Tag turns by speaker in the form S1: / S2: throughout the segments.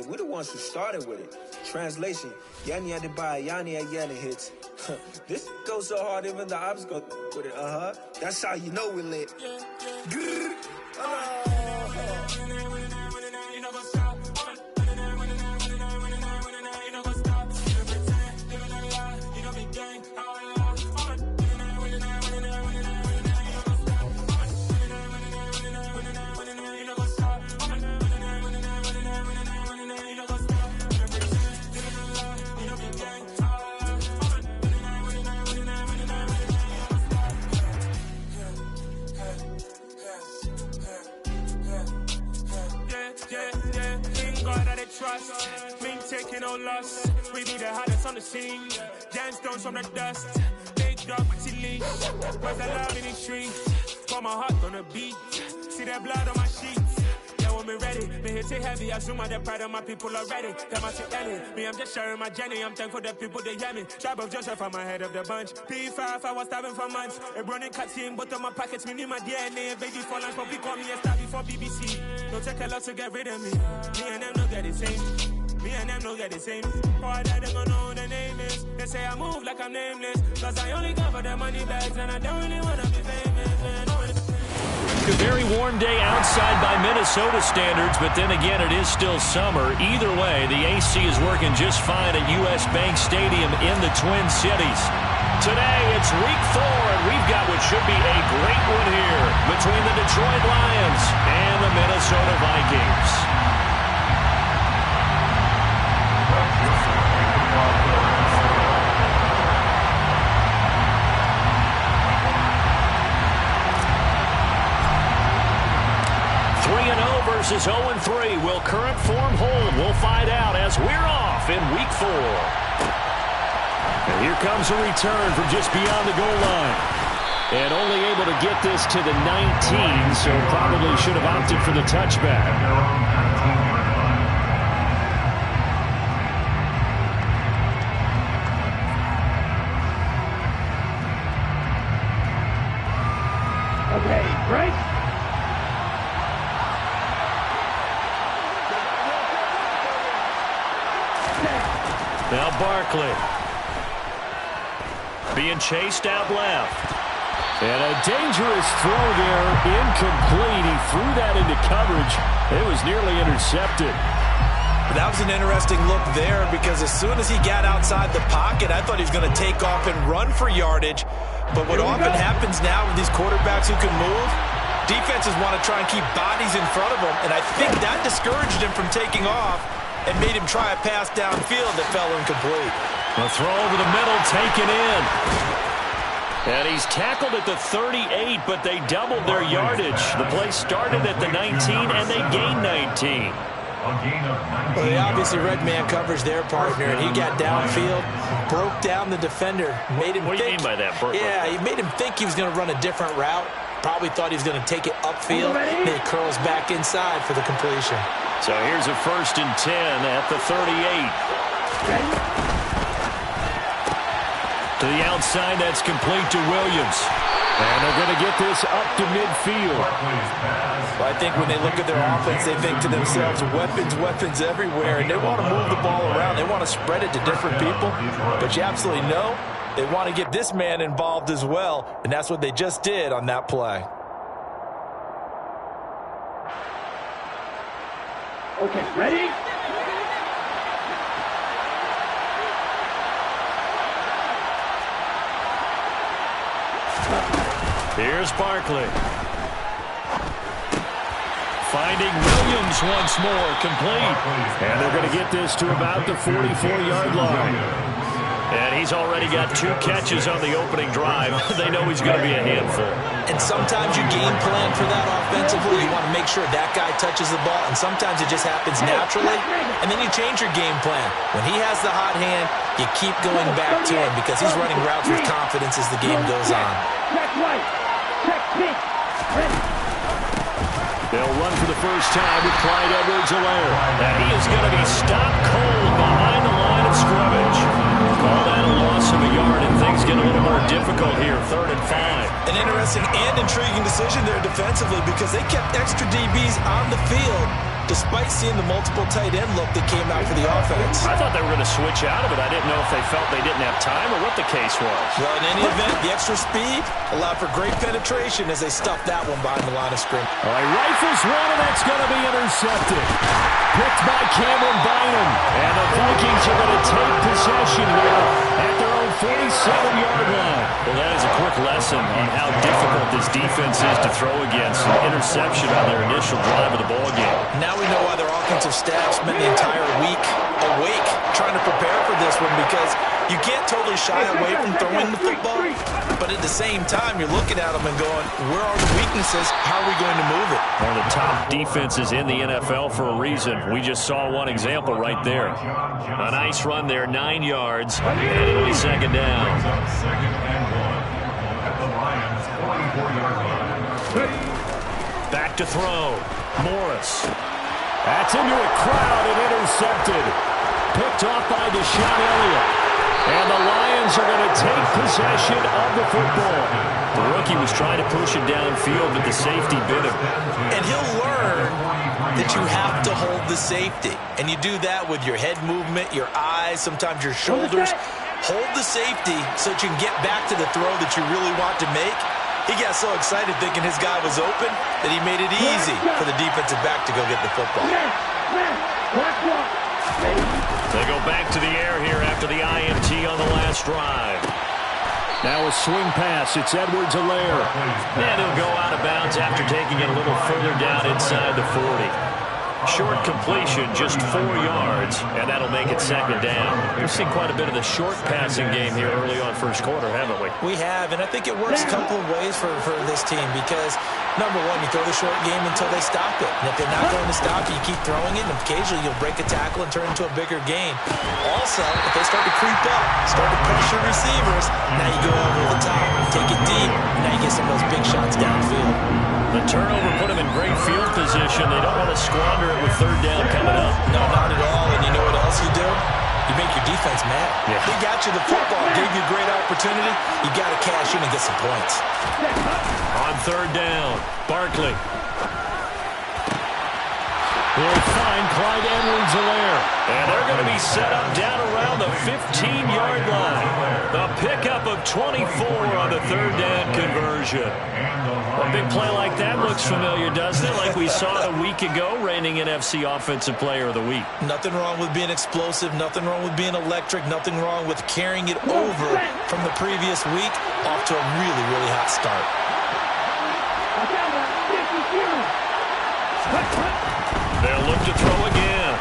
S1: We the ones who started with it. Translation, Yani Adebayo, Yani Ayana hits. This goes so hard, even the ops go with it. That's how you know we lit.
S2: Trust, we ain't taking no loss. We be the hottest on the scene. Gemstones from the dust. Big dog with your leash. Where's the love in the streets? Put my heart on the beat. See that blood on my sheets. Yeah, when me ready, me hit it heavy. I zoom out the pride of my people already. Them I see Ellie. Me, I'm just sharing my journey. I'm thankful the people they hear me. Tribe of Joseph, I'm ahead of the bunch. P5, I was starving for months. A running cutscene, but on my pockets, me need my DNA. Baby for lunch, but we call me a star before BBC. Don't take a lot to get rid of me. Me and them don't get the same. Me and them don't get the same. All that they gonna know the name is. They say I move like I'm nameless. Cause I only cover the money bags and I don't really wanna be famous, man.
S3: A very warm day outside by Minnesota standards, but then again, it is still summer. Either way, the AC is working just fine at U.S. Bank Stadium in the Twin Cities. Today, it's week 4, and we've got what should be a great one here between the Detroit Lions and the Minnesota Vikings. Versus 0-3. Will current form hold? We'll find out as we're off in week 4. And here comes a return from just beyond the goal line. And only able to get this to the 19, so probably should have opted for the touchback.
S4: Okay, break.
S3: Now Barkley. Being chased out left. And a dangerous throw there. Incomplete. He threw that into coverage. It was nearly intercepted.
S5: That was an interesting look there because as soon as he got outside the pocket, I thought he was going to take off and run for yardage. But what often happens now with these quarterbacks who can move, defenses want to try and keep bodies in front of them. And I think that discouraged him from taking off and made him try a pass downfield that fell incomplete.
S3: A throw over the middle, taken in. And he's tackled at the 38, but they doubled their yardage. The play started at the 19, and they gained 19.
S5: Well, they obviously read man coverage their partner, and he got downfield, broke down the defender, made him
S3: What do you mean by that?
S5: Yeah, he made him think he was going to run a different route. Probably thought he was going to take it upfield. Then he curls back inside for the completion.
S3: So here's a 1st and 10 at the 38. To the outside, that's complete to Williams. And they're going to get this up to midfield.
S5: Well, I think when they look at their offense, they think to themselves, weapons, weapons everywhere. And they want to move the ball around. They want to spread it to different people. But you absolutely know they want to get this man involved as well. And that's what they just did on that play.
S4: Okay, ready?
S3: Here's Barkley. Finding Williams once more, complete. And they're going to get this to about the 44-yard line. And he's already got 2 catches on the opening drive. They know he's going to be a handful.
S5: And sometimes you game plan for that offensively. You want to make sure that guy touches the ball, and sometimes it just happens naturally. And then you change your game plan. When he has the hot hand, you keep going back to him because he's running routes with confidence as the game goes on.
S4: Check right. Check pitch. Ready.
S3: They'll run for the first time with Clyde Edwards-Helaire. And he is going to be stopped cold behind the line of scrimmage. Call that a loss of a yard, and things get a little more difficult here, 3rd and 5.
S5: An interesting and intriguing decision there defensively because they kept extra DBs on the field despite seeing the multiple tight end look that came out for the offense.
S3: I thought they were going to switch out of it. I didn't know if they felt they didn't have time or what the case was.
S5: Well, in any event, the extra speed allowed for great penetration as they stuffed that one behind the line of scrimmage.
S3: All right, rifles one, and that's going to be intercepted. Picked by Cameron Bynum. And the Vikings are going to take possession here at their own 47-yard line. Well, that is a quick lesson on how difficult this defense is to throw against. An interception on their initial drive of the ball game.
S5: Now we know why their offensive staff spent the entire week awake trying to prepare for this one, because you can't totally shy away from throwing the football, but at the same time, you're looking at them and going, where are the weaknesses? How are we going to move it?
S3: One of the top defenses in the NFL for a reason. We just saw one example right there. A nice run there, 9 yards, and it'll be second down. Back to throw. Morris. That's into a crowd and intercepted. Picked off by Deshaun Elliott. And the Lions are going to take possession of the football. The rookie was trying to push it downfield, but the safety bit him.
S5: And he'll learn that you have to hold the safety. And you do that with your head movement, your eyes, sometimes your shoulders. Hold the safety so that you can get back to the throw that you really want to make. He got so excited thinking his guy was open that he made it easy for the defensive back to go get the football.
S3: They go back to the air here after the INT on the last drive. Now a swing pass. It's Edwards-Helaire. And he'll go out of bounds after taking it a little further down inside the 40. Short completion, just 4 yards, and that'll make it second down. We've seen quite a bit of the short passing game here early on first quarter, haven't we?
S5: We have, and I think it works a couple of ways for this team because, number one, you throw the short game until they stop it. And if they're not going to stop you, you keep throwing it, and occasionally you'll break a tackle and turn it into a bigger gain. Also, if they start to creep up, start to pressure receivers, now you go over the top, take it deep, and now you get some of those big shots downfield.
S3: The turnover put them in great field position. They don't want to squander it with third down coming up.
S5: No, not at all. And you know what else you do? You make your defense mad.
S3: Yeah.
S5: They got you the football, gave you a great opportunity. You got to cash in and get some points.
S3: On third down, Barkley. They'll find Clyde Edwards-Helaire. And they're going to be set up down around the 15-yard line. The pickup of 24 on the third down conversion. A big play like that looks familiar, doesn't it? Like we saw it a week ago, reigning NFC Offensive Player of the Week.
S5: Nothing wrong with being explosive. Nothing wrong with being electric. Nothing wrong with carrying it over from the previous week off to a really, really hot start.
S3: They'll look to throw again.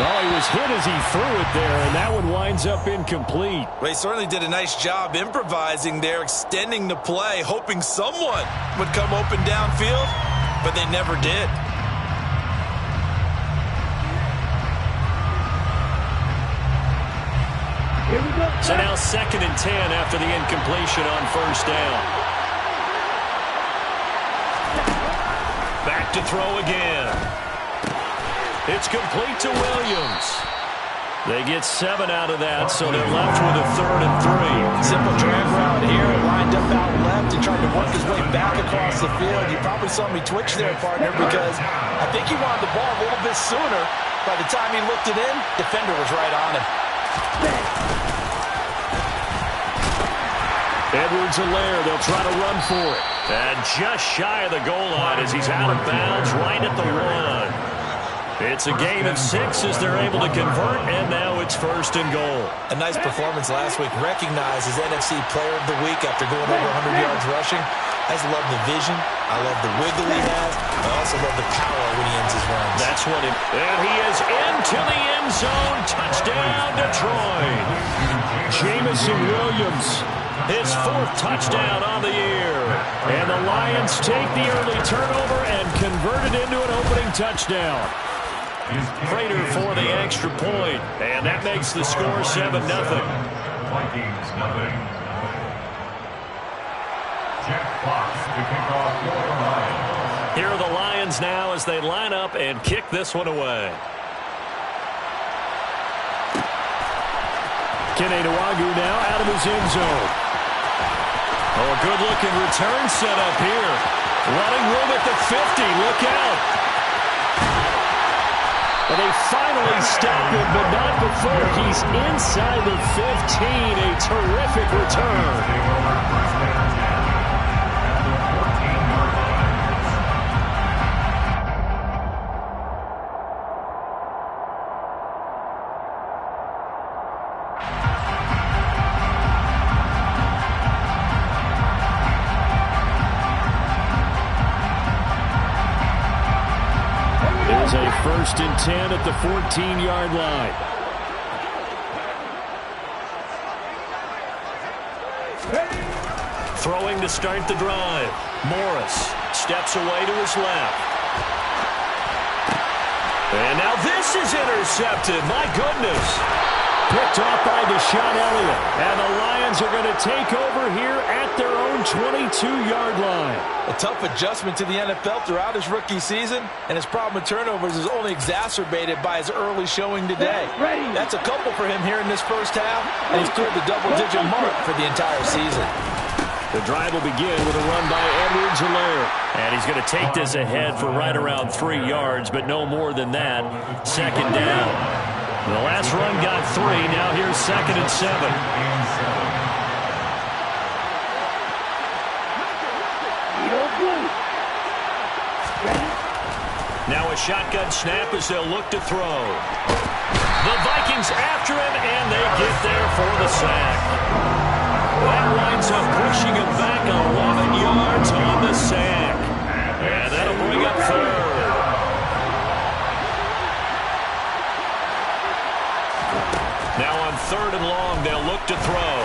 S3: Oh, he was hit as he threw it there, and that one winds up incomplete.
S5: They certainly did a nice job improvising there, extending the play, hoping someone would come open downfield, but they never did.
S3: So now 2nd and 10 after the incompletion on first down. Back to throw again. It's complete to Williams. They get 7 out of that, so they're left with a 3rd and 3.
S5: Simple drag route here, lined up out left and tried to work his way back across the field. You probably saw me twitch there, partner, because I think he wanted the ball a little bit sooner. By the time he looked it in, defender was right on him.
S3: Edwards-Helaire, they'll try to run for it. And just shy of the goal line as he's out of bounds right at the 1. It's a game of 6 as they're able to convert, and now it's 1st and goal.
S5: A nice performance last week, recognized as NFC Player of the Week after going over 100 yards rushing. I just love the vision. I love the wiggle he has. I also love the power when he ends his runs.
S3: That's what it... And he is into the end zone. Touchdown, Detroit. Jamison Williams, his 4th touchdown on the year. And the Lions take the early turnover and convert it into an opening touchdown. Prater for the extra point, and that makes the score 7-0.
S6: Vikings nothing. Jack Fox to kick off for the Lions.
S3: Here are the Lions now as they line up and kick this one away. Kene Nwangwu now out of his end zone. Oh, a good-looking return set up here. Running room at the 50. Look out. And they finally stop him, but not before he's inside the 15. A terrific return. There's a 1st and 10 at the 14-yard line. Throwing to start the drive. Morris steps away to his left. And now this is intercepted. My goodness. Picked off by Deshaun Elliott. And the Lions are going to take over here at their own 22-yard line.
S5: A tough adjustment to the NFL throughout his rookie season, and his problem with turnovers is only exacerbated by his early showing today. That's a couple for him here in this first half, and he's cleared the double-digit mark for the entire season.
S3: The drive will begin with a run by Edwards-Helaire. And he's going to take this ahead for right around 3 yards, but no more than that. 2nd down. The last run got 3. Now here's 2nd and 7. Now a shotgun snap as they'll look to throw. The Vikings after him, and they get there for the sack. That winds up pushing him back 11 yards on the sack. And that'll bring up 3rd. Now on 3rd and long, they'll look to throw.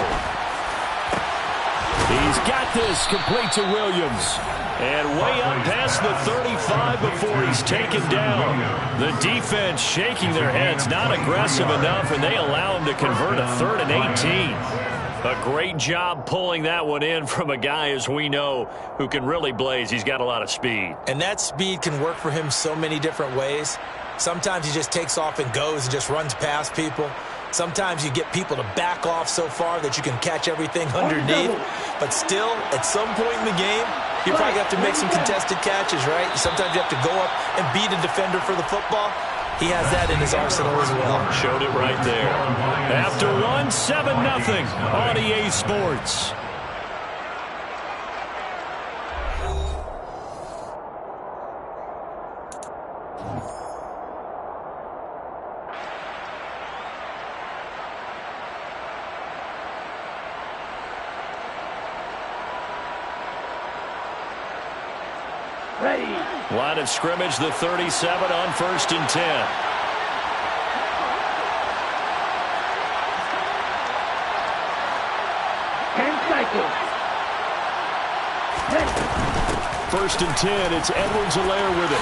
S3: He's got this complete to Williams. And way up past the 35 before he's taken down. The defense shaking their heads, not aggressive enough, and they allow him to convert a 3rd and 18. A great job pulling that one in from a guy, as we know, who can really blaze. He's got a lot of speed.
S5: And that speed can work for him so many different ways. Sometimes he just takes off and goes and just runs past people. Sometimes you get people to back off so far that you can catch everything underneath. But still, at some point in the game, you probably have to make some contested catches, right? Sometimes you have to go up and beat a defender for the football. He has that in his arsenal as well.
S3: Showed it right there. After one, 7-0 on EA Sports. Line of scrimmage, the 37 on 1st and 10. First and 10, it's Edwards-Helaire with it.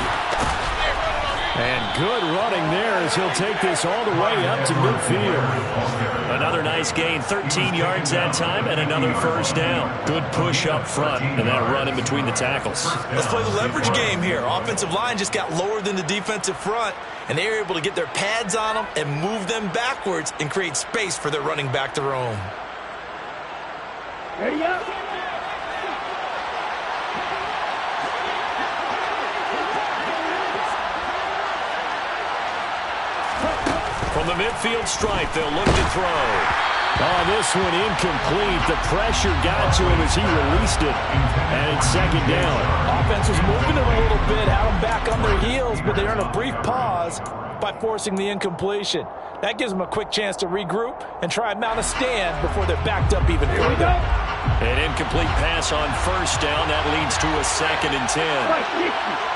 S3: And good running there as he'll take this all the way up to midfield. Another nice gain, 13 yards that time, and another 1st down. Good push up front, and that run in between the tackles.
S5: Let's play the leverage game here. Offensive line just got lower than the defensive front, and they were able to get their pads on them and move them backwards and create space for their running back to roam.
S4: Ready up.
S3: From the midfield stripe, they'll look to throw. Oh, this one incomplete. The pressure got to him as he released it. And it's 2nd down.
S5: Offense was moving it a little bit, had them back on their heels, but they earned a brief pause by forcing the incompletion. That gives them a quick chance to regroup and try and mount a stand before they're backed up even further.
S3: An incomplete pass on 1st down. That leads to a 2nd and 10.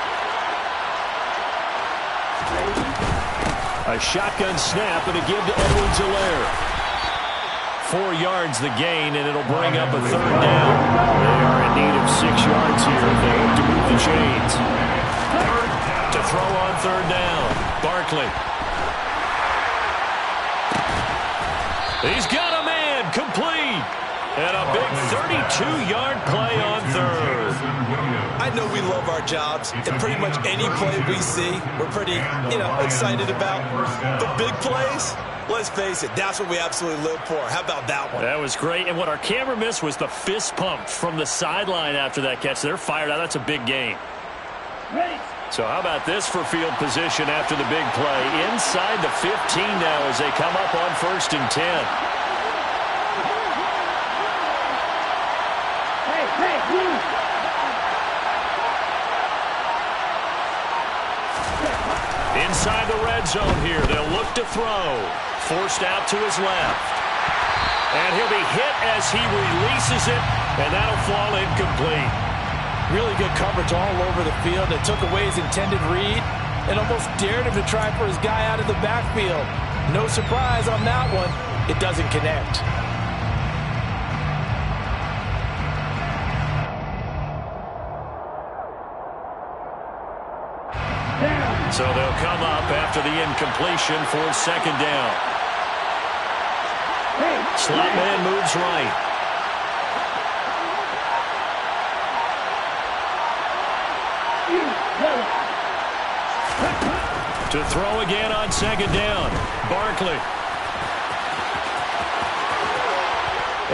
S3: A shotgun snap and a give to Edwards-Helaire. 4 yards the gain, and it'll bring up a 3rd down. They are in need of 6 yards here if they hope to move the chains. To throw on 3rd down, Barkley. He's got a man, complete. And a big 32-yard play on 3rd.
S5: I know we love our jobs, and pretty much any play we see, we're pretty, excited about. The big plays, Let's face it, that's what we absolutely live for. How about that one?
S3: That was great. And what our camera missed was the fist pump from the sideline after that catch. They're fired out. That's a big game.
S4: Ready.
S3: So how about this for field position after the big play? Inside the 15 now as they come up on 1st and 10.
S4: Hey, move.
S3: Inside the red zone here. They'll look to throw. Forced out to his left. And he'll be hit as he releases it, and that'll fall incomplete.
S5: Really good coverage all over the field. It took away his intended read and almost dared him to try for his guy out of the backfield. No surprise on that one. It doesn't connect.
S3: So they'll come up after the incompletion for 2nd down. Slot man moves right. To throw again on 2nd down. Barkley.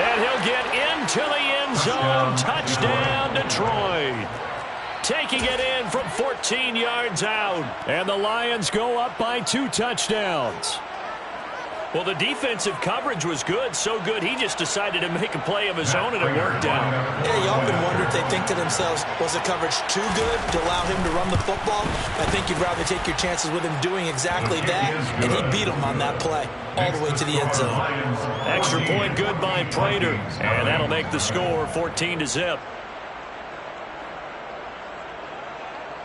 S3: And he'll get into the end zone. Touchdown, Detroit. Taking it in from 14 yards out. And the Lions go up by 2 touchdowns. Well, the defensive coverage was good, so good he just decided to make a play of his own, and it worked out.
S5: Yeah, you often wonder if they think to themselves, was the coverage too good to allow him to run the football? I think you'd rather take your chances with him doing exactly that, and he beat him on that play all the way to the end zone.
S3: Extra point good by Prater, and that'll make the score 14-0.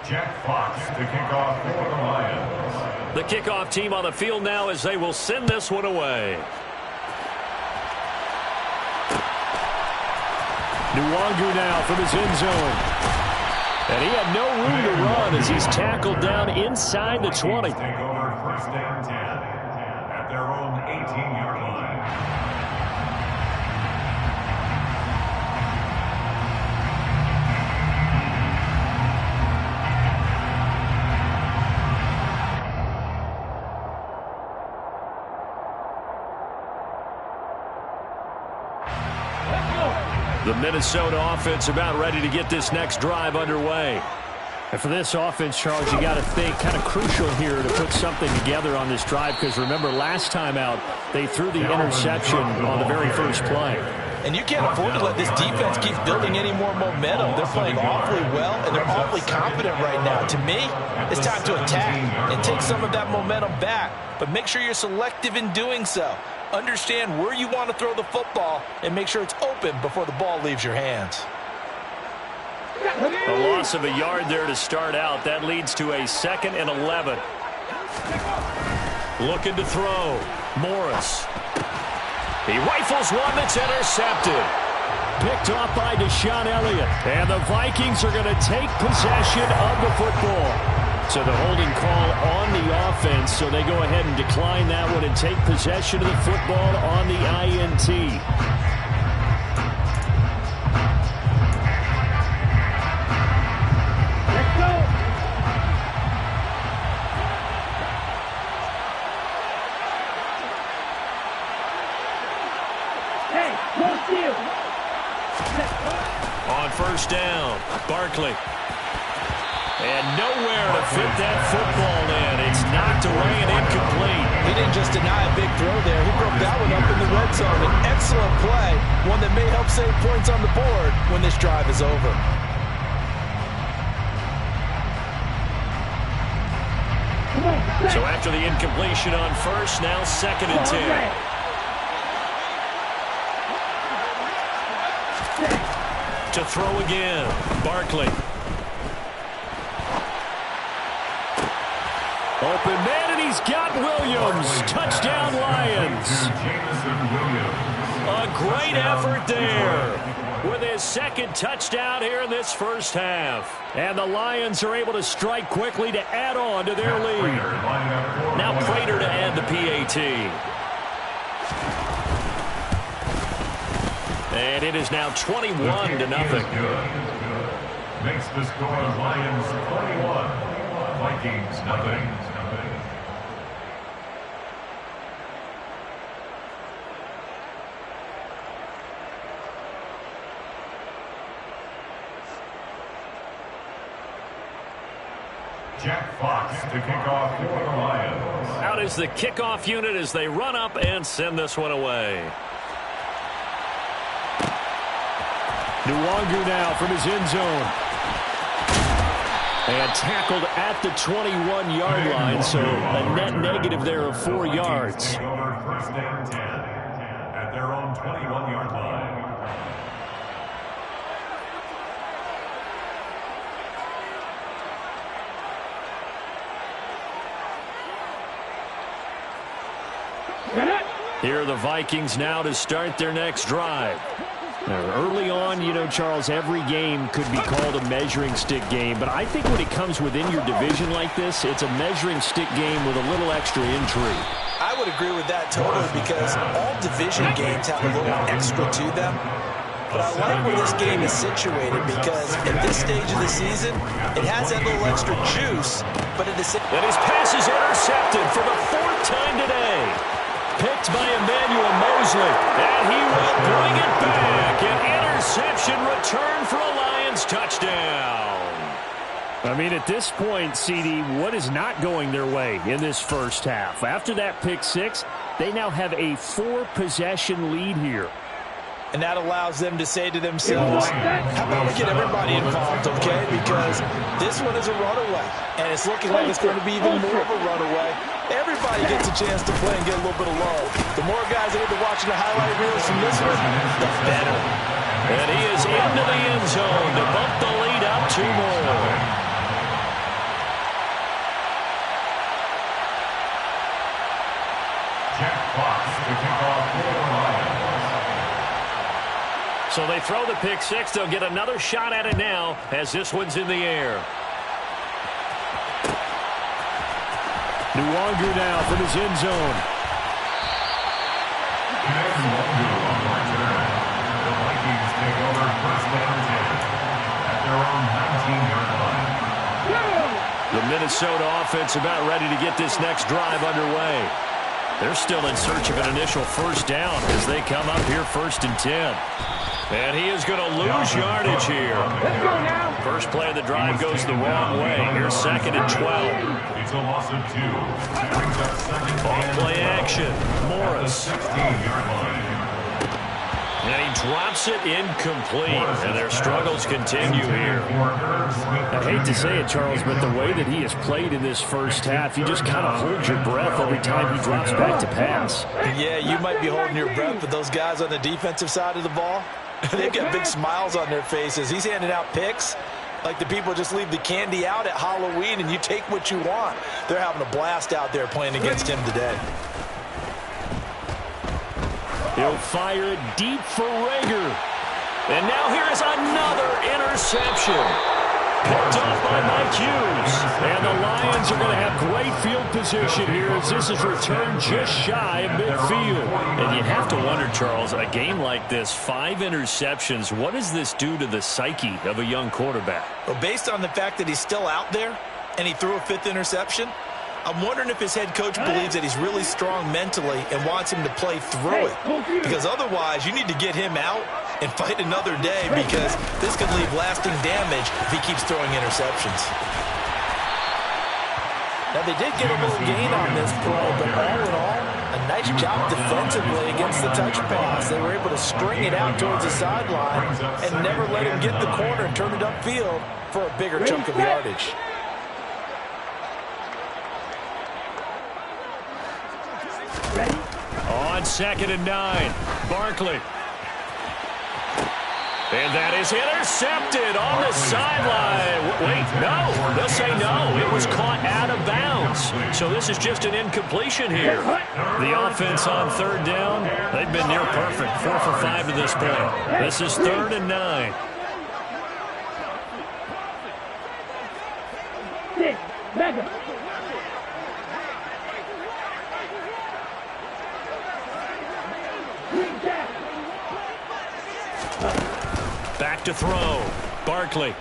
S6: Jack Fox to kick off for the Lions.
S3: The kickoff team on the field now as they will send this one away. Nwangu now from his end zone. And he had no room to run as he's tackled down inside the 20.
S6: Take over 1st and 10 at their own 18-yard line.
S3: The Minnesota offense about ready to get this next drive underway.
S7: And for this offense, Charles, you got to think kind of crucial here to put something together on this drive, because remember last time out they threw the interception on the very first play.
S5: And you can't afford to let this defense keep building any more momentum. They're playing awfully well, and they're awfully confident right now. To me, it's time to attack and take some of that momentum back, but make sure you're selective in doing so. Understand where you want to throw the football and make sure it's open before the ball leaves your hands.
S3: A loss of a yard there to start out. That leads to a 2nd and 11. Looking to throw. Morris. He rifles one that's intercepted. Picked off by Deshaun Elliott. And the Vikings are going to take possession of the football. So the holding call on the offense, so they go ahead and decline that one and take possession of the football on the INT.
S4: Let's go. Hey, no steal.
S3: On 1st down, Barkley. And nowhere to fit that football in. It's knocked away and incomplete.
S5: He didn't just deny a big throw there. He broke that one up in the red zone. An excellent play, one that may help save points on the board when this drive is over.
S3: So after the incompletion on 1st, now 2nd and 10. To throw again, Barkley. Open man, and he's got Williams. Touchdown, Lions. A great effort there with his 2nd touchdown here in this first half. And the Lions are able to strike quickly to add on to their lead. Now Prater to add the PAT. And it is now 21-0.
S6: Makes the score Lions 21, Vikings nothing. Jack Fox to kick off for the Lions.
S3: Out is the kickoff unit as they run up and send this one away.
S7: Nwangu now from his end zone. And tackled at the 21-yard line, so a net negative there of 4 yards.
S6: Take over first and 10 at their own 21-yard line.
S3: Here are the Vikings now to start their next drive. Early on, you know, Charles, every game could be called a measuring stick game, but I think when it comes within your division like this, it's a measuring stick game with a little extra intrigue.
S5: I would agree with that totally because all division games have a little extra to them. But I like where this game is situated because at this stage of the season, it has that little extra juice, but at the same
S3: And his pass is intercepted for the 4th time today. Picked by Emmanuel Mosley, and he will bring it back. An interception return for a Lions touchdown.
S7: I mean, at this point, CD, what is not going their way in this first half? After that pick six, they now have a 4-possession lead here.
S5: And that allows them to say to themselves, how about we get everybody involved, okay? Because this one is a runaway, and it's looking like it's going to be even more of a runaway. Everybody gets a chance to play and get a little bit of love. The more guys that end up watching the highlight reels from this one, the better.
S3: And he is into the end zone to bump the lead up 2 more.
S6: Jack Fox to kick off for the Lions.
S3: So they throw the pick six. They'll get another shot at it now as this one's in the air.
S7: Nwangu now from his end zone.
S6: The Vikings take over first and 10 at their own 19-yard line.
S3: The Minnesota offense about ready to get this next drive underway. They're still in search of an initial first down as they come up here 1st and 10. And he is going to lose yardage here.
S4: Let's go now.
S3: First play of the drive goes the wrong way. Here's 2nd and 12.
S6: It's a loss of 2. Brings up second
S3: Off
S6: and
S3: play action. Morris.
S6: 16-yard line.
S3: And he drops it incomplete. And their struggles continue here.
S7: I hate to say it, Charles, but the way that he has played in this first half, you just kind of hold your breath every time he drops back to pass.
S5: Yeah, you might be holding your breath, but those guys on the defensive side of the ball, they've got big smiles on their faces. He's handing out picks like the people just leave the candy out at Halloween and you take what you want. They're having a blast out there playing against him today.
S7: He'll fire it deep for Rager.
S3: And now here is another interception. Picked off by Mike Hughes.
S7: And the Lions are going to have great field position here as this is returned just shy of midfield.
S3: And you have to wonder, Charles, a game like this, 5 interceptions, what does this do to the psyche of a young quarterback?
S5: Well, based on the fact that he's still out there and he threw a 5th interception, I'm wondering if his head coach believes that he's really strong mentally and wants him to play through it. Because otherwise, you need to get him out and fight another day because this could leave lasting damage if he keeps throwing interceptions. Now, they did get a little gain on this play, but all in all, a nice job defensively against the touch pass. They were able to string it out towards the sideline and never let him get the corner and turn it upfield for a bigger chunk of yardage.
S3: On 2nd and 9, Barkley. And that is intercepted on the sideline. Wait, no. They'll say no. It was caught out of bounds. So this is just an incompletion here. The offense on 3rd down, they've been near perfect. 4 for 5 to this point. This is 3rd and 9.
S4: Back up.
S3: Back to throw. Barkley.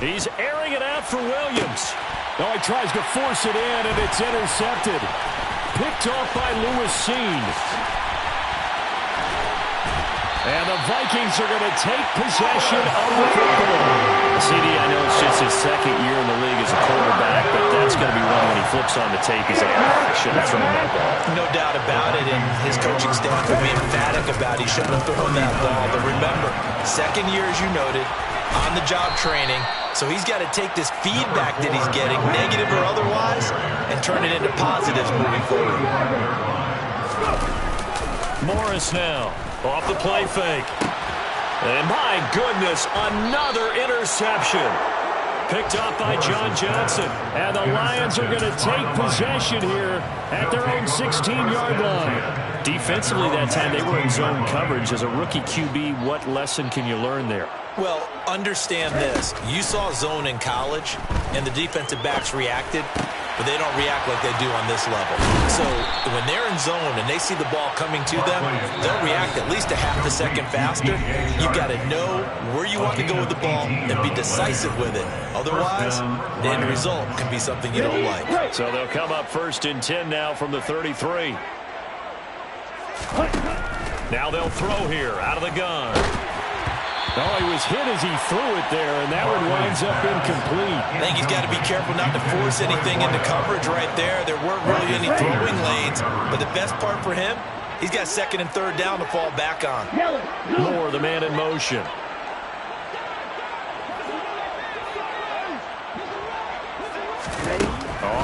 S3: He's airing it out for Williams.
S7: Oh, he tries to force it in, and it's intercepted. Picked off by Lewis Seen. And the Vikings are going to take possession of the football.
S3: CD, I know it's just his second year in the league as a quarterback, but that's going to be one when he flips on the tape. He's like, I shouldn't have thrown that ball.
S5: No doubt about it, and his coaching staff will be emphatic about he shouldn't have thrown that ball. But remember, second year, as you noted, on-the-job training, so he's got to take this feedback that he's getting, negative or otherwise, and turn it into positives moving forward.
S3: Morris now. Off the play fake. And my goodness, another interception. Picked up by John Johnson. And the Lions are going to take possession here at their own 16-yard line. Defensively that time, they were in zone coverage. As a rookie QB, what lesson can you learn there?
S5: Well, understand this. You saw zone in college, and the defensive backs reacted, but they don't react like they do on this level. So when they're in zone and they see the ball coming to them, they'll react at least a half a second faster. You've got to know where you want to go with the ball and be decisive with it. Otherwise, the end result can be something you don't like.
S3: So they'll come up 1st and 10 now from the 33. Now they'll throw here out of the gun.
S7: Oh, he was hit as he threw it there, and that one winds up incomplete.
S5: I think he's got to be careful not to force anything into coverage right there. There weren't really any throwing lanes, but the best part for him, he's got 2nd and 3rd down to fall back on.
S3: Moore, the man in motion.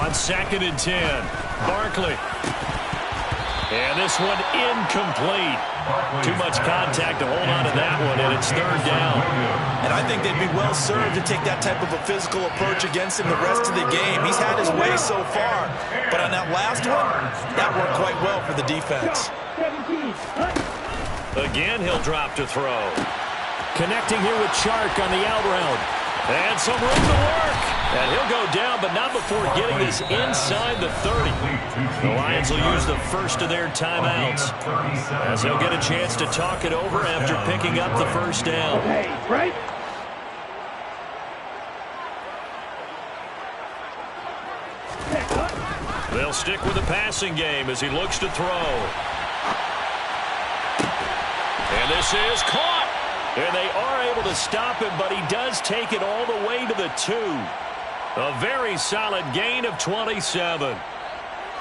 S3: On 2nd and 10, Barkley. And this one incomplete. Too much contact to hold on to that one, and it's 3rd down.
S5: And I think they'd be well served to take that type of a physical approach against him the rest of the game. He's had his way so far, but on that last one, that worked quite well for the defense.
S3: Again, he'll drop to throw. Connecting here with Chark on the out route. And some room to work. And he'll go down, but not before getting this inside the 30. The Lions will use the first of their timeouts, as they'll get a chance to talk it over after picking up the 1st down.
S4: Right?
S3: They'll stick with the passing game as he looks to throw. And this is caught. And they are able to stop him, but he does take it all the way to the 2. A very solid gain of 27.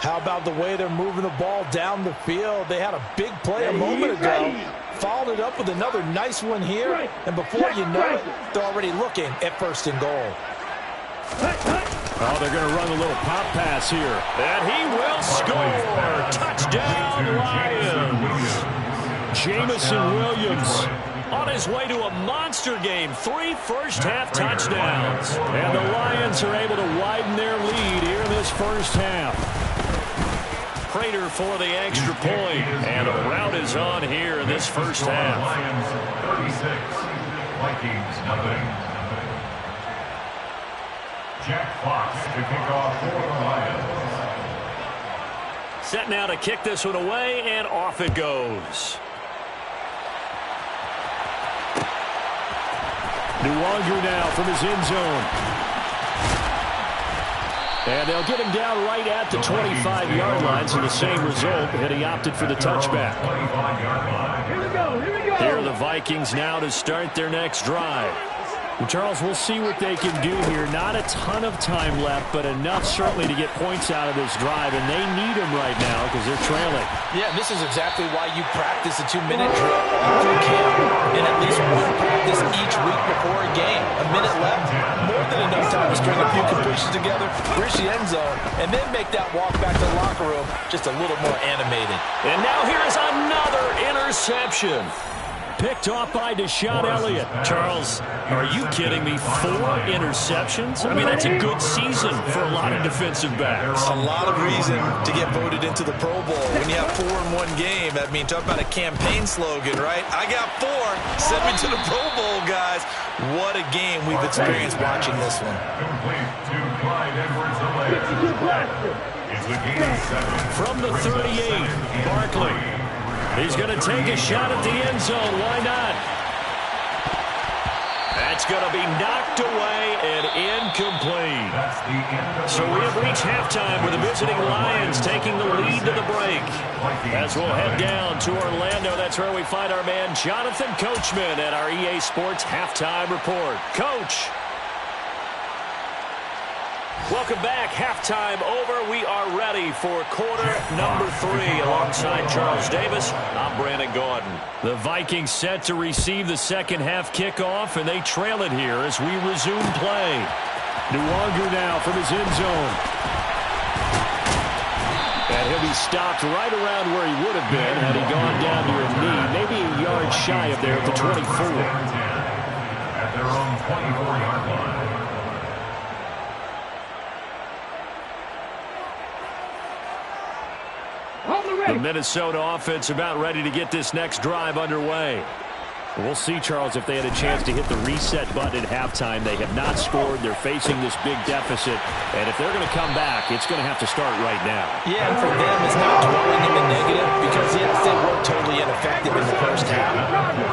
S5: How about the way they're moving the ball down the field? They had a big play a moment ago. Followed it up with another nice one here. And before you know it, they're already looking at 1st and goal.
S7: Oh, they're going to run a little pop pass here.
S3: And he will score. Touchdown, Lions.
S7: Jamison Williams
S3: on his way to a monster game. 3 first-half touchdowns.
S7: And the Lions are able to widen their lead here in this first half.
S3: Prater for the extra point. And the route is on here in this first half.
S6: Lions 36, Vikings nothing. Jack Fox to kick off for the Lions.
S3: Set now to kick this one away, and off it goes.
S7: Nwangu now from his end zone. And they'll get him down right at the 25-yard line, so the same result, and he opted for the touchback.
S4: Here we go.
S3: Here are the Vikings now to start their next drive.
S7: Well, Charles, we'll see what they can do here. Not a ton of time left, but enough certainly to get points out of this drive, and they need them right now because they're trailing.
S5: Yeah, this is exactly why you practice a 2-minute drill all through camp, and at least one practice each week before a game. A minute left, more than enough time to string a few completions together, reach the end zone, and then make that walk back to the locker room just a little more animated.
S3: And now here is another interception. Picked off by Deshaun Elliott. Charles, are you kidding me? 4 interceptions? I mean, that's a good season for a lot of defensive backs.
S5: A lot of reason to get voted into the Pro Bowl. When you have 4 in one game, I mean, talk about a campaign slogan, right? I got 4. Send me to the Pro Bowl, guys. What a game we've experienced watching this one.
S6: Complete to Clyde Edwards-Helaire. It's a game 7.
S3: From the 38, Barkley. He's going to take a shot at the end zone. Why not? That's going to be knocked away and incomplete. So we have reached halftime with the visiting Lions taking the lead to the break. As we'll head down to Orlando, that's where we find our man Jonathan Coachman at our EA Sports Halftime Report. Coach. Welcome back. Halftime over. We are ready for quarter number 3. Alongside Charles Davis, I'm Brandon Gaudin. The Vikings set to receive the second half kickoff, and they trail it here as we resume play. Nwangu now from his end zone. And he'll be stopped right around where he would have been had he gone down to a knee, maybe a yard shy of there at the 24.
S6: At their own 24-yard line.
S3: The Minnesota offense about ready to get this next drive underway.
S7: We'll see, Charles, if they had a chance to hit the reset button at halftime. They have not scored. They're facing this big deficit. And if they're going to come back, it's going to have to start right now.
S5: Yeah, and for them, it's not dwelling in the negative because, yes, they were totally ineffective in the first half.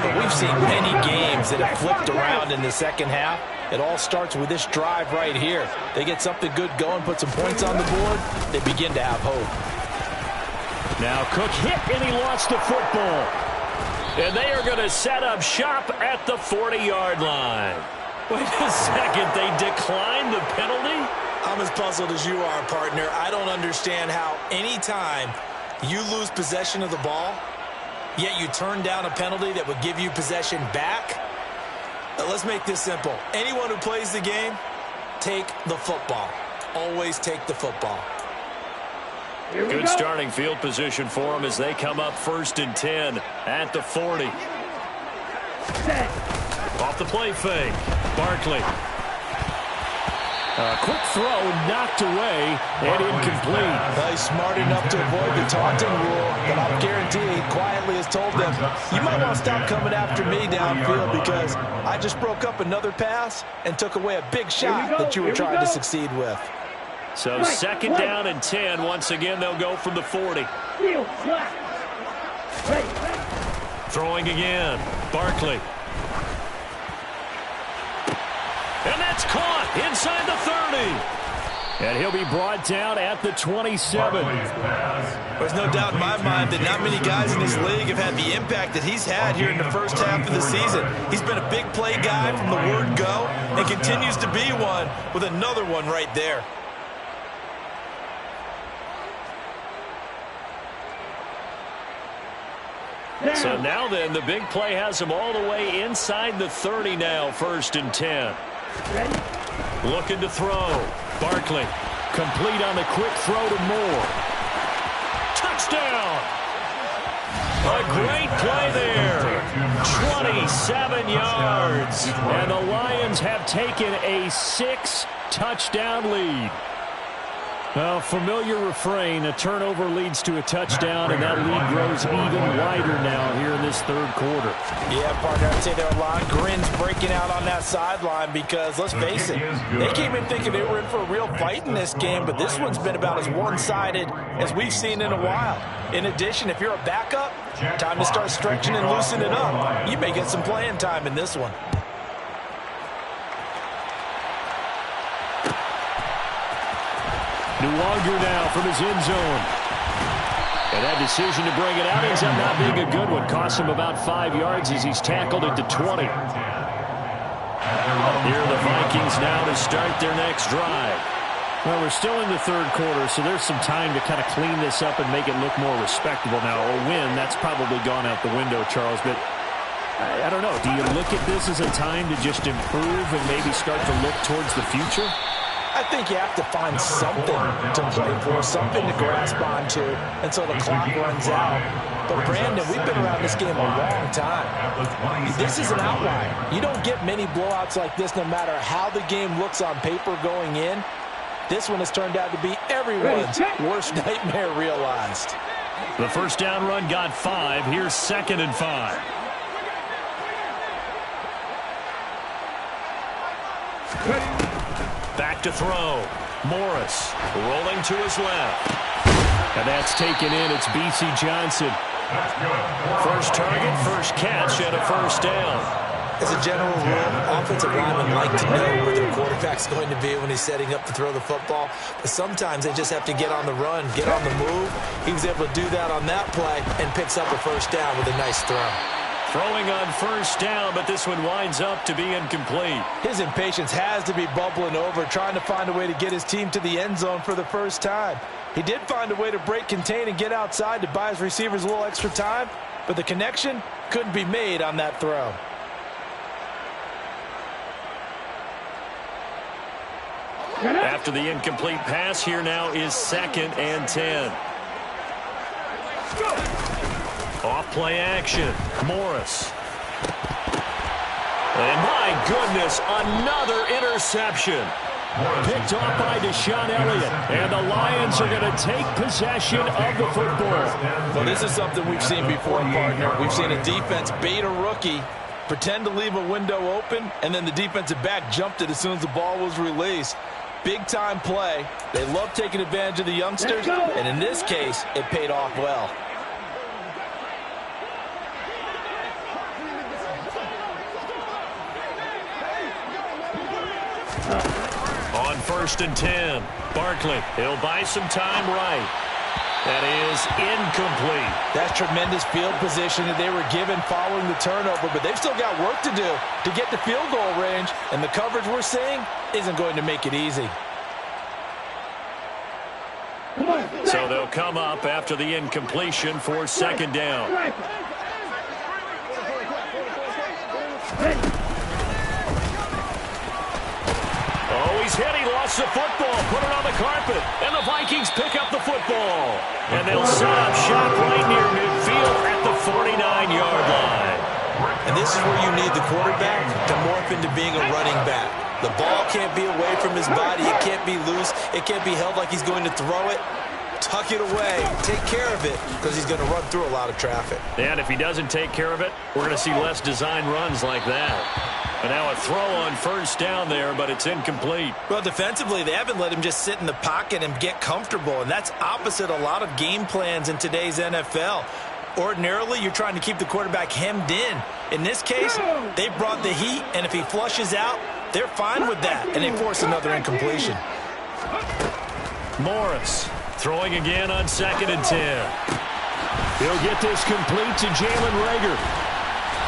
S5: But we've seen many games that have flipped around in the second half. It all starts with this drive right here. They get something good going, put some points on the board, they begin to have hope.
S3: Now Cook hit and he lost the football. And they are going to set up shop at the 40-yard line. Wait a second, they declined the penalty?
S5: I'm as puzzled as you are, partner. I don't understand how any time you lose possession of the ball, yet you turn down a penalty that would give you possession back. Now, let's make this simple. Anyone who plays the game, take the football. Always take the football.
S3: Good starting field position for them as they come up 1st and 10 at the 40. Off the play fake. Barkley.
S7: A quick throw knocked away and incomplete.
S5: Well, he's smart enough to avoid the taunting rule, but I'll guarantee he quietly has told them, you might want to stop coming after me downfield because I just broke up another pass and took away a big shot that you were trying to succeed with.
S3: So 2nd down and 10. Once again, they'll go from the 40. Throwing again. Barkley. And that's caught inside the 30.
S7: And he'll be brought down at the 27.
S5: There's no doubt in my mind that not many guys in this league have had the impact that he's had here in the first half of the season. He's been a big play guy from the word go and continues to be one with another one right there.
S3: So now then, the big play has them all the way inside the 30 now, 1st and 10. Looking to throw. Barkley. Complete on the quick throw to Moore. Touchdown! A great play there. 27 yards. And the Lions have taken a 6-touchdown lead. Well, familiar refrain, a turnover leads to a touchdown, and that lead grows even wider now here in this 3rd quarter.
S5: Yeah, partner, I'd say there are a lot of grins breaking out on that sideline because, let's face it, they came in thinking they were in for a real fight in this game, but this one's been about as one-sided as we've seen in a while. In addition, if you're a backup, time to start stretching and loosening up. You may get some playing time in this one.
S7: Nwangu now from his end zone. And that decision to bring it out ends up not being a good one. Cost him about 5 yards as he's tackled at the 20.
S3: Here are the Vikings now to start their next drive.
S7: Well, we're still in the 3rd quarter, so there's some time to kind of clean this up and make it look more respectable now. A win, that's probably gone out the window, Charles, but I don't know. Do you look at this as a time to just improve and maybe start to look towards the future?
S5: I think you have to find something to play for, something to grasp onto until the clock runs out. But, Brandon, we've been around this game a long time. This is an outlier. You don't get many blowouts like this no matter how the game looks on paper going in. This one has turned out to be everyone's worst nightmare realized.
S3: The 1st down run got 5. Here's 2nd and 5. Back to throw. Morris rolling to his left. And that's taken in. It's B.C. Johnson. First target, first catch, and a 1st down.
S5: As a general rule, offensive linemen like to know where their quarterback's going to be when he's setting up to throw the football. But sometimes they just have to get on the run, get on the move. He was able to do that on that play and picks up a first down with a nice throw.
S3: Throwing on first down, but this one winds up to be incomplete.
S5: His impatience has to be bubbling over, trying to find a way to get his team to the end zone for the first time. He did find a way to break contain and get outside to buy his receivers a little extra time, but the connection couldn't be made on that throw.
S3: After the incomplete pass, here now is 2nd and 10. Off play action. Morris. And my goodness, another interception. Picked off by Deshaun Elliott. And the Lions are going to take possession of the football.
S5: Well, this is something we've seen before, partner. We've seen a defense bait a rookie, pretend to leave a window open, and then the defensive back jumped it as soon as the ball was released. Big-time play. They love taking advantage of the youngsters, and in this case, it paid off well.
S3: On 1st and 10, Barkley. He'll buy some time right. That is incomplete.
S5: That's tremendous field position that they were given following the turnover, but they've still got work to do to get to field goal range, and the coverage we're seeing isn't going to make it easy.
S3: So they'll come up after the incompletion for 2nd down. Oh, he's hit. He lost the football. Put it on the carpet. And the Vikings pick up the football. And they'll set up shop right near midfield at the 49-yard line.
S5: And this is where you need the quarterback to morph into being a running back. The ball can't be away from his body. It can't be loose. It can't be held like he's going to throw it. Tuck it away. Take care of it because he's going to run through a lot of traffic.
S3: And if he doesn't take care of it, we're going to see less design runs like that. And now a throw on 1st down there, but it's incomplete.
S5: Well, defensively, they haven't let him just sit in the pocket and get comfortable, and that's opposite a lot of game plans in today's NFL. Ordinarily, you're trying to keep the quarterback hemmed in. In this case, they brought the heat, and if he flushes out, they're fine with that, and they force another incompletion.
S3: Morris throwing again on 2nd and 10. He'll get this complete to Jalen Reagor.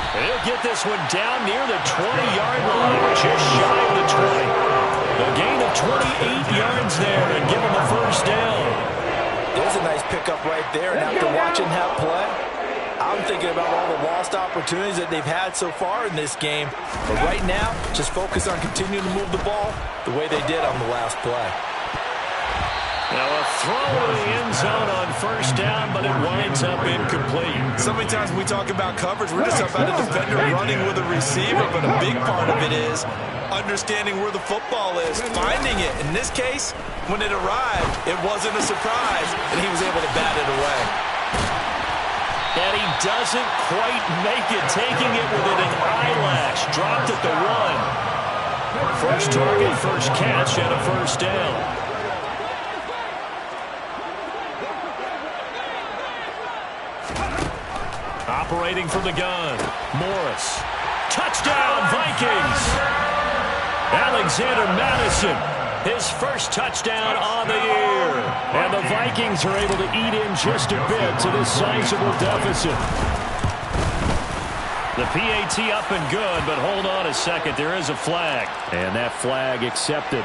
S3: He'll get this one down near the 20-yard line, just shy of the 20. A gain of 28 yards there and give him a first down.
S5: There's a nice pickup right there, and after watching that play, I'm thinking about all the lost opportunities that they've had so far in this game. But right now, just focus on continuing to move the ball the way they did on the last play.
S3: Now a throw in the end zone on 1st down, but it winds up incomplete.
S5: So many times when we talk about coverage, we're just about a defender running with a receiver, but a big part of it is understanding where the football is, finding it. In this case, when it arrived, it wasn't a surprise, and he was able to bat it away.
S3: And he doesn't quite make it, taking it within an eyelash. Dropped at the 1. First target, first catch, and a first down. Operating from the gun, Morris. Touchdown, Vikings! Alexander Madison, his first touchdown on the year. And the Vikings are able to eat in just a bit to this sizable deficit. The PAT up and good, but hold on a second. There is a flag. And that flag accepted.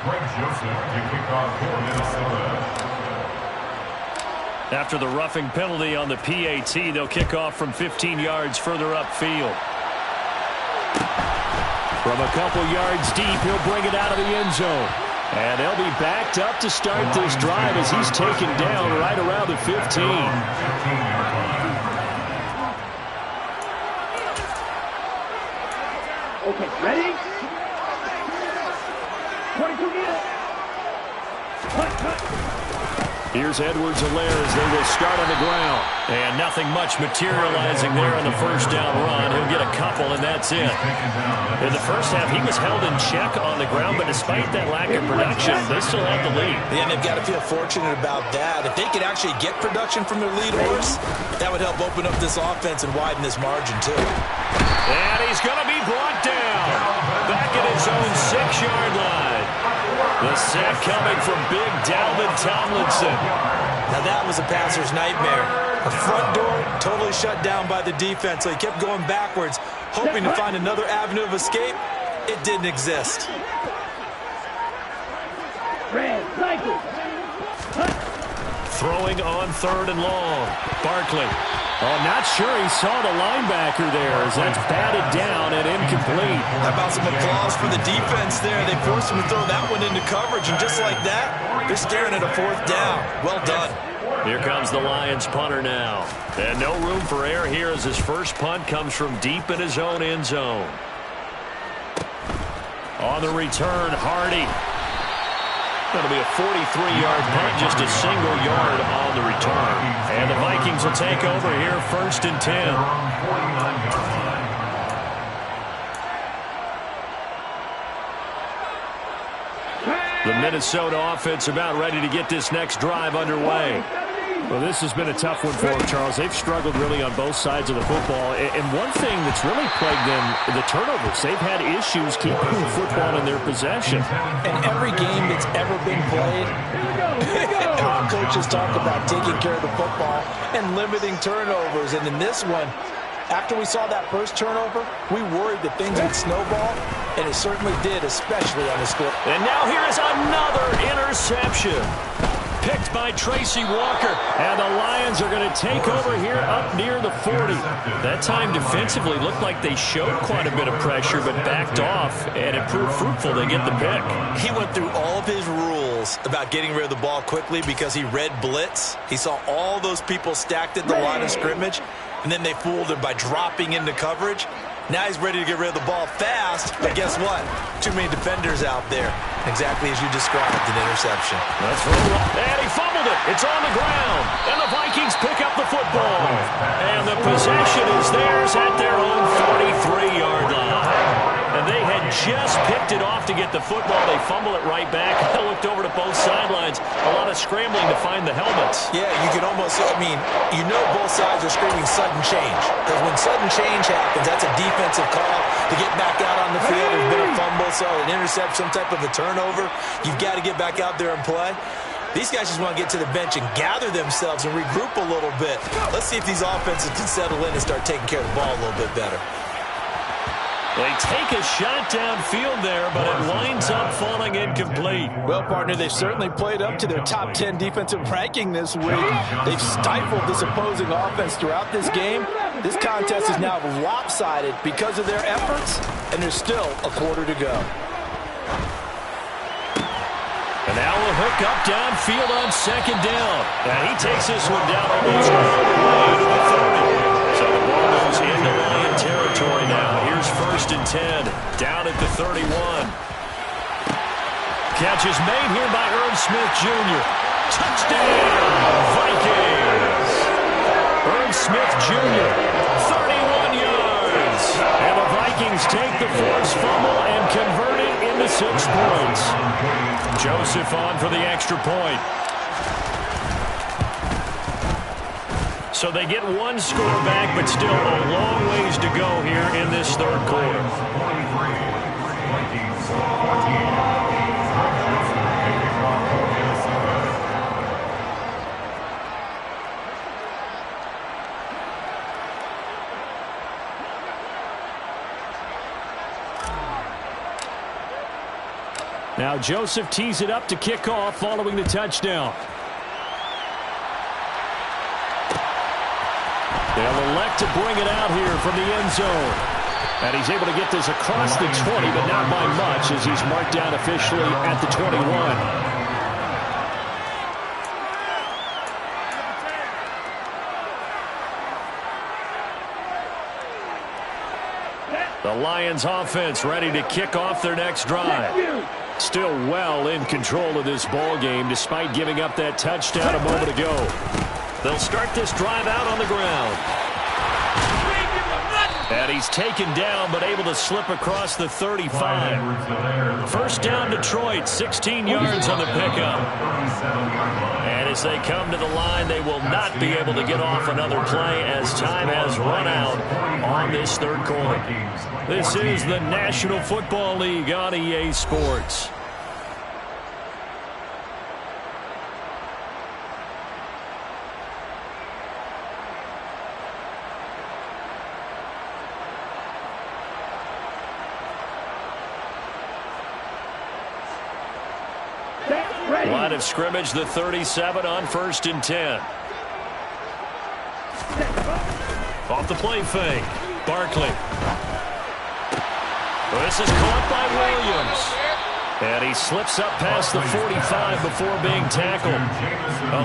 S6: Greg Joseph to kick off for Minnesota.
S3: After the roughing penalty on the PAT, they'll kick off from 15 yards further upfield. From a couple yards deep, he'll bring it out of the end zone. And they'll be backed up to start this drive as he's taken down right around the 15.
S4: Okay, ready? 22 minutes. Cut.
S3: Here's Edwards-Helaire as they will start on the ground. And nothing much materializing there on the first down run. He'll get a couple, and that's it. In the first half, he was held in check on the ground, but despite that lack of production, they still have the lead.
S5: Yeah, and they've got to feel fortunate about that. If they could actually get production from their lead horse, that would help open up this offense and widen this margin, too.
S3: And he's going to be brought down back at his own 6-yard line. The sack coming from big Dalvin Tomlinson.
S5: Now that was a passer's nightmare. The front door totally shut down by the defense, so he kept going backwards, hoping to find another avenue of escape. It didn't exist.
S3: Throwing on 3rd and long. Barkley. Oh, not sure he saw the linebacker there as that's batted down and incomplete.
S5: How about some applause for the defense there? They forced him to throw that one into coverage, and just like that, they're staring at a 4th down. Well done.
S3: Here comes the Lions punter now. And no room for error here as his first punt comes from deep in his own end zone. On the return, Hardy. That'll be a 43-yard punt, just a single yard on the return. And the Vikings will take over here, 1st and 10. The Minnesota offense about ready to get this next drive underway.
S7: Well, this has been a tough one for them, Charles. They've struggled really on both sides of the football. And one thing that's really plagued them, the turnovers. They've had issues keeping the football in their possession.
S5: In every game that's ever been played, coaches talk about taking care of the football and limiting turnovers. And in this one, after we saw that first turnover, we worried that things would snowball, and it certainly did, especially on the score.
S3: And now here is another interception. Picked by Tracy Walker. And the Lions are going to take over here up near the 40. That time defensively looked like they showed quite a bit of pressure but backed off, and it proved fruitful. They get the pick.
S5: He went through all of his rules about getting rid of the ball quickly because he read blitz. He saw all those people stacked at the line of scrimmage, and then they fooled him by dropping into coverage. Now he's ready to get rid of the ball fast, but guess what? Too many defenders out there. Exactly as you described, an interception.
S3: That's right. And he fumbled it. It's on the ground. And the Vikings pick up the football. And the possession is theirs at their own 43-yard line. And they had just picked it off to get the football. They fumble it right back. They looked over to both sidelines. A lot of scrambling to find the helmets.
S5: Yeah, you can almost, you know both sides are screaming sudden change. Because when sudden change happens, that's a defensive call to get back out on the field. There's been a fumble, so an intercept, some type of a turnover. You've got to get back out there and play. These guys just want to get to the bench and gather themselves and regroup a little bit. Let's see if these offenses can settle in and start taking care of the ball a little bit better.
S3: They take a shot downfield there, but it winds up falling incomplete.
S5: Well, partner, they've certainly played up to their top 10 defensive ranking this week. They've stifled this opposing offense throughout this game. This contest is now lopsided because of their efforts, and there's still a quarter to go.
S3: And now a hook up downfield on 2nd down. And he takes this one down almost all the way to the 30. So the ball goes into Lion territory now. Here's 1st and 10, down at the 31. Catch is made here by Irv Smith Jr. Touchdown, Vikings! Irv Smith Jr., 31 yards. And the Vikings take the forced fumble and convert it into 6 points. Joseph on for the extra point. So they get one score back, but still a long ways to go here in this 3rd quarter. Now Joseph tees it up to kick off following the touchdown. They'll elect to bring it out here from the end zone. And he's able to get this across the 20, but not by much as he's marked down officially at the 21. The Lions offense ready to kick off their next drive. Still well in control of this ball game despite giving up that touchdown a moment ago. They'll start this drive out on the ground. And he's taken down but able to slip across the 35. First down Detroit, 16 yards on the pickup. And as they come to the line, they will not be able to get off another play as time has run out on this third quarter. This is the National Football League on EA Sports. Line of scrimmage, the 37 on 1st and 10. Off the play fake. Barkley. This is caught by Williams. And he slips up past the 45 before being tackled.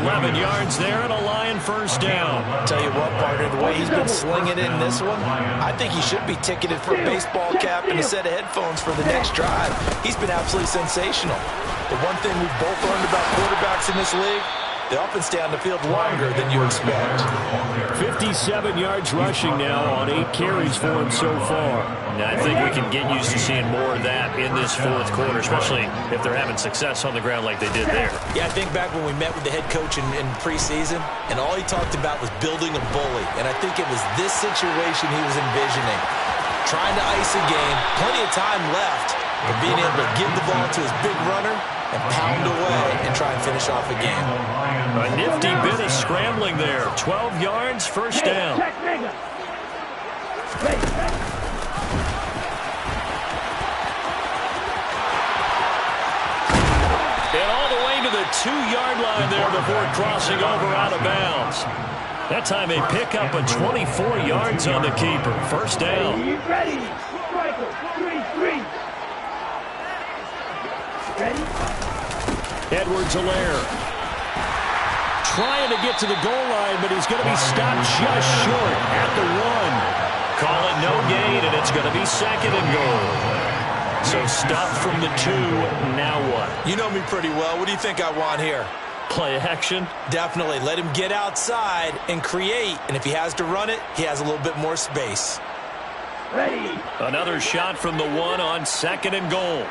S3: 11 yards there and a Lion first down.
S5: Tell you what, partner, the way he's been slinging it in this one, I think he should be ticketed for a baseball cap and a set of headphones for the next drive. He's been absolutely sensational. The one thing we've both learned about quarterbacks in this league, they often stay on the field longer than you expect.
S3: 57 yards rushing now on 8 carries for him so far. Now, I think we can get used to seeing more of that in this fourth quarter, especially if they're having success on the ground like they did there.
S5: Yeah, I think back when we met with the head coach in preseason, and all he talked about was building a bully. And I think it was this situation he was envisioning. Trying to ice a game, plenty of time left, but being able to give the ball to his big runner and pound away and try and finish off a game.
S3: A nifty bit of scrambling there. 12 yards, first down. And all the way to the 2-yard line there before crossing over out of bounds. That time they pick up a 24 yards on the keeper. First down.
S4: Ready.
S3: Edwards-Helaire trying to get to the goal line, but he's going to be stopped just short at the 1. Call it no gain, and it's going to be 2nd and goal. So stop from the 2. Now what?
S5: You know me pretty well. What do you think I want here?
S3: Play action?
S5: Definitely. Let him get outside and create. And if he has to run it, he has a little bit more space.
S4: Ready.
S3: Another shot from the 1 on 2nd and goal.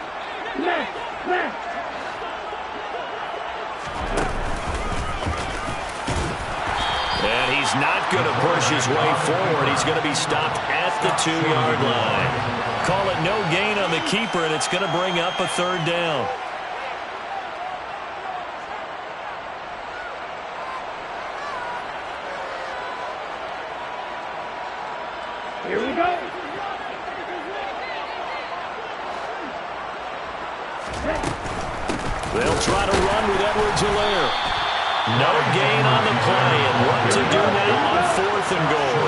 S4: Left.
S3: And he's not going to push his way forward. He's going to be stopped at the 2-yard line. Call it no gain on the keeper, and it's going to bring up a 3rd down.
S4: Here we go.
S3: They'll try to run with Edwards-Helaire. No gain on the play, and what to do now on 4th and goal.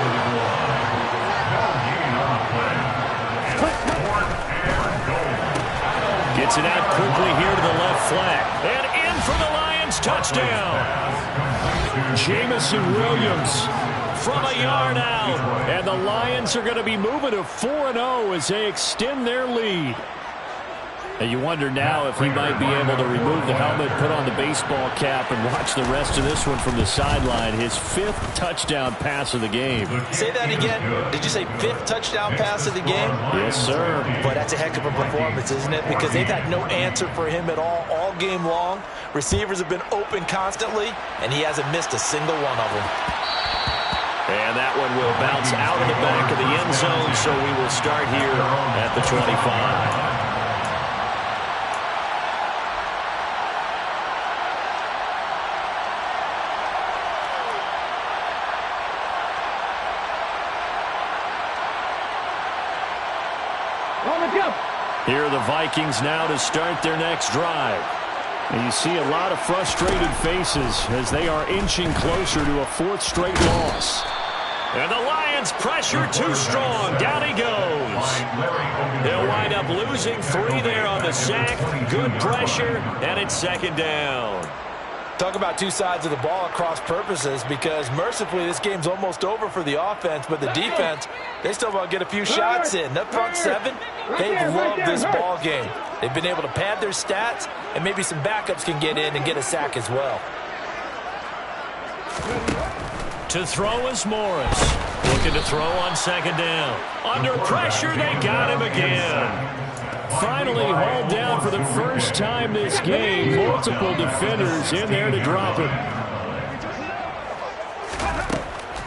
S3: Gets it out quickly here to the left flat. And in for the Lions, touchdown. Jamison Williams from a yard out. And the Lions are going to be moving to 4-0 as they extend their lead. And you wonder now if he might be able to remove the helmet, put on the baseball cap, and watch the rest of this one from the sideline. His 5th touchdown pass of the game.
S5: Say that again. Did you say 5th touchdown pass of the game?
S3: Yes, sir.
S5: Boy, that's a heck of a performance, isn't it? Because they've had no answer for him at all game long. Receivers have been open constantly, and he hasn't missed a single one of them.
S3: And that one will bounce out of the back of the end zone, so we will start here at the 25. Here are the Vikings now to start their next drive. And you see a lot of frustrated faces as they are inching closer to a 4th straight loss. And the Lions pressure too strong. Down he goes. They'll wind up losing 3 there on the sack. Good pressure, and it's 2nd down.
S5: Talk about two sides of the ball at cross purposes, because mercifully this game's almost over for the offense, but the defense, they still want to get a few shots in. That front 7, they've loved this ball game. They've been able to pad their stats, and maybe some backups can get in and get a sack as well.
S3: To throw is Morris. Looking to throw on second down. Under pressure, they got him again. Finally hauled down for the first time this game. Multiple defenders in there to drop him.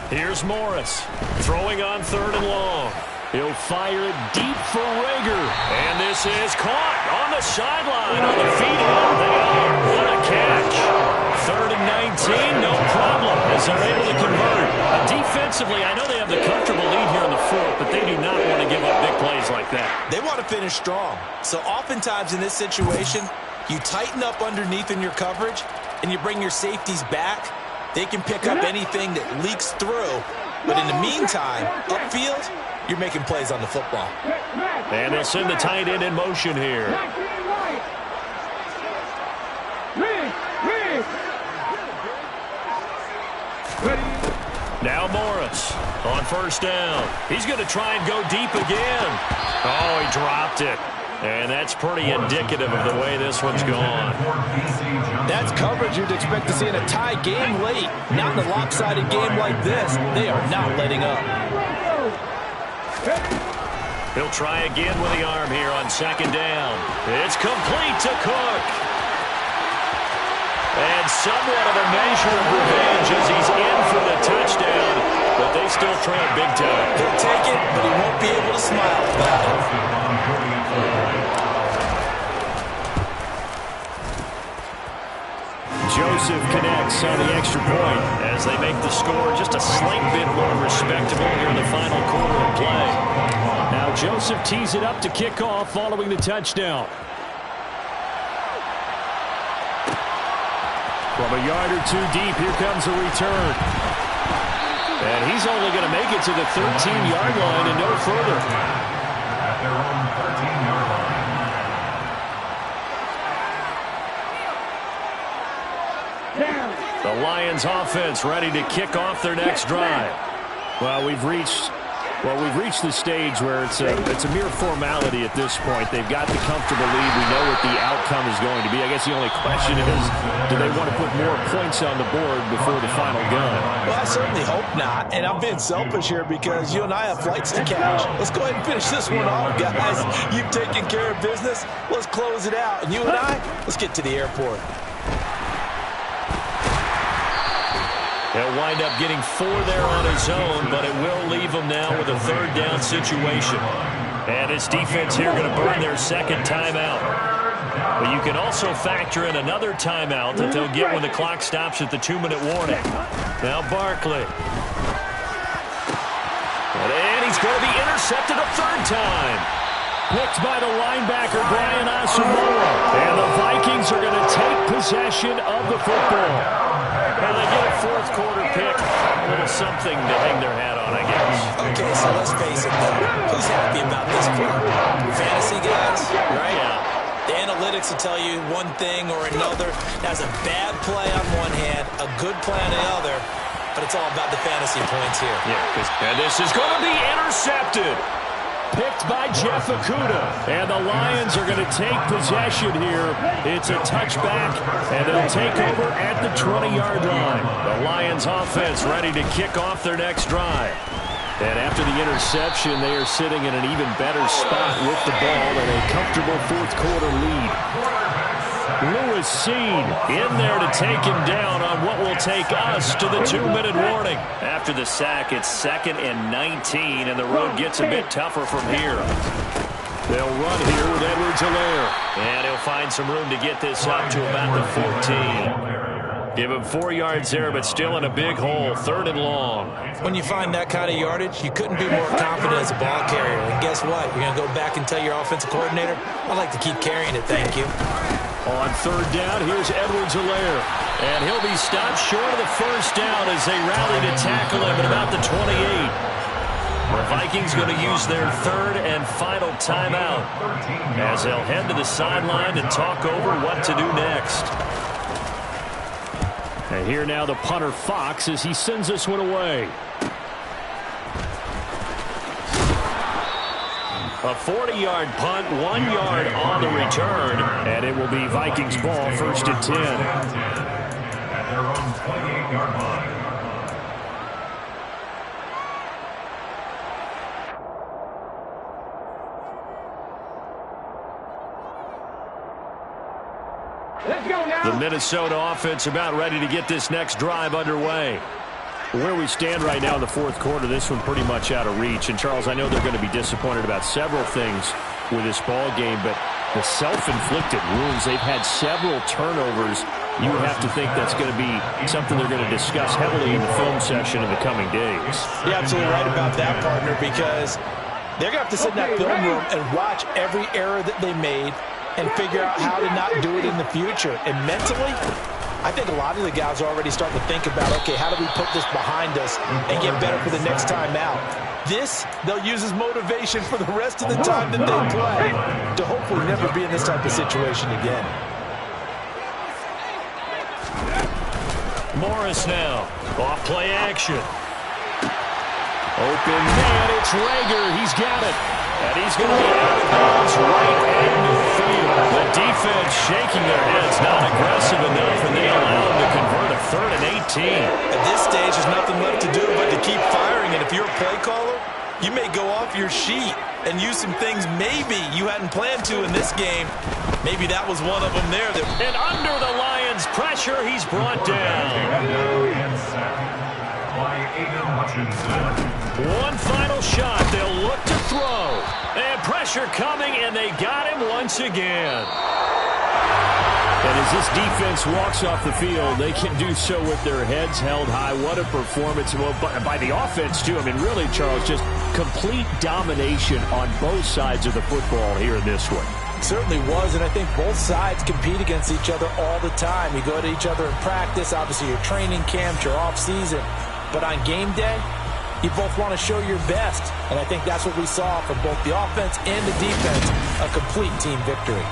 S3: Here's Morris. Throwing on third and long. He'll fire it deep for Rager. And this is caught on the sideline. On the feet end, they are. What a catch. Third and 19, no problem, as they're able to convert. Defensively, I know they have the comfortable lead here in the fourth, but they do not want to give up big plays like that.
S5: They want to finish strong. So oftentimes in this situation, you tighten up underneath in your coverage, and you bring your safeties back. They can pick up anything that leaks through. But in the meantime, upfield, you're making plays on the football.
S3: And they'll send the tight end in motion here. Now Morris on first down. He's going to try and go deep again. Oh, he dropped it. And that's pretty indicative of the way this one's gone.
S5: That's coverage you'd expect to see in a tie game late. Not in a lopsided game like this. They are not letting up.
S3: He'll try again with the arm here on second down. It's complete to Cook. And somewhat of a measure of revenge as he's in for the touchdown. But they still trail big time.
S5: He'll take it, but he won't be able to smile about it.
S3: Joseph connects on the extra point as they make the score just a slight bit more respectable here in the final quarter of play. Now Joseph tees it up to kick off following the touchdown. From a yard or two deep, here comes a return. And he's only going to make it to the 13-yard line and no further.
S6: At their own 13-yard line.
S3: The Lions offense ready to kick off their next drive. Well, we've reached the stage where it's a mere formality at this point. They've got the comfortable lead. We know what the outcome is going to be. I guess the only question is, do they want to put more points on the board before the final gun?
S5: Well, I certainly hope not. And I'm being selfish here because you and I have flights to catch. Let's go ahead and finish this one off, guys. You've taken care of business. Let's close it out. And you and I, let's get to the airport.
S3: He'll wind up getting 4 there on his own, but it will leave him now with a third down situation. And his defense here going to burn their second timeout. But you can also factor in another timeout that they'll get when the clock stops at the 2-minute warning. Now Barkley. And he's going to be intercepted a third time. Picked by the linebacker, Brian Asamoah. And the Vikings are going to take possession of the football. And they get a fourth quarter pick. A little something to hang their hat on, I guess.
S5: Okay, so let's face it, though. Who's happy about this play? Fantasy guys, right?
S3: Yeah.
S5: The analytics will tell you one thing or another. That's a bad play on one hand, a good play on the other, but it's all about the fantasy points here.
S3: Yeah, and this is going to be intercepted. Picked by Jeff Okudah. And the Lions are going to take possession here. It's a touchback, and they'll take over at the 20-yard line. The Lions offense ready to kick off their next drive. And after the interception, they are sitting in an even better spot with the ball and a comfortable fourth quarter lead. Lewis Seen in there to take him down on what will take us to the 2-minute warning. After the sack, it's 2nd and 19, and the road gets a bit tougher from here. They'll run here with Edwards-Helaire, and he'll find some room to get this up to about the 14. Give him 4 yards there, but still in a big hole, 3rd and long.
S5: When you find that kind of yardage, you couldn't be more confident as a ball carrier. And guess what? You're going to go back and tell your offensive coordinator, I'd like to keep carrying it, thank you.
S3: On 3rd down, here's Edwards-Helaire. And he'll be stopped short of the first down as they rally to tackle him at about the 28. The Vikings going to use their 3rd and final timeout as they'll head to the sideline and talk over what to do next. And here now the punter Fox as he sends this one away. A 40-yard punt, 1 yard on the return.
S7: And it will be Vikings ball, 1st and 10.
S6: At their own 28-yard line.
S4: Let's go now.
S3: The Minnesota offense about ready to get this next drive underway.
S7: Where we stand right now in the 4th quarter, this one pretty much out of reach. And, Charles, I know they're going to be disappointed about several things with this ball game, but the self-inflicted wounds, they've had several turnovers. You would have to think that's going to be something they're going to discuss heavily in the film session in the coming days.
S5: You're absolutely right about that, partner, because they're going to have to sit in that film room and watch every error that they made and figure out how to not do it in the future. And mentally, I think a lot of the guys are already starting to think about, okay, how do we put this behind us and get better for the next time out? This, they'll use as motivation for the rest of the time that they play to hopefully never be in this type of situation again.
S3: Morris now. Off play action. Open man, it's Rager. He's got it. And he's going to be out of bounds right at midfield. The defense shaking their heads, not aggressive enough, and they allow him to convert a 3rd and 18.
S5: At this stage, there's nothing left to do but to keep firing. And if you're a play caller, you may go off your sheet and use some things maybe you hadn't planned to in this game. Maybe that was one of them there.
S3: And under the Lions' pressure, he's brought down. One final shot. They'll look to throw. And pressure coming, and they got him once again.
S7: And as this defense walks off the field, they can do so with their heads held high. What a performance by the offense, too. I mean, really, Charles, just complete domination on both sides of the football here in this one.
S5: Certainly was, and I think both sides compete against each other all the time. You go to each other in practice, obviously your training camp, your off-season. But on game day, you both want to show your best. And I think that's what we saw from both the offense and the defense, a complete team victory.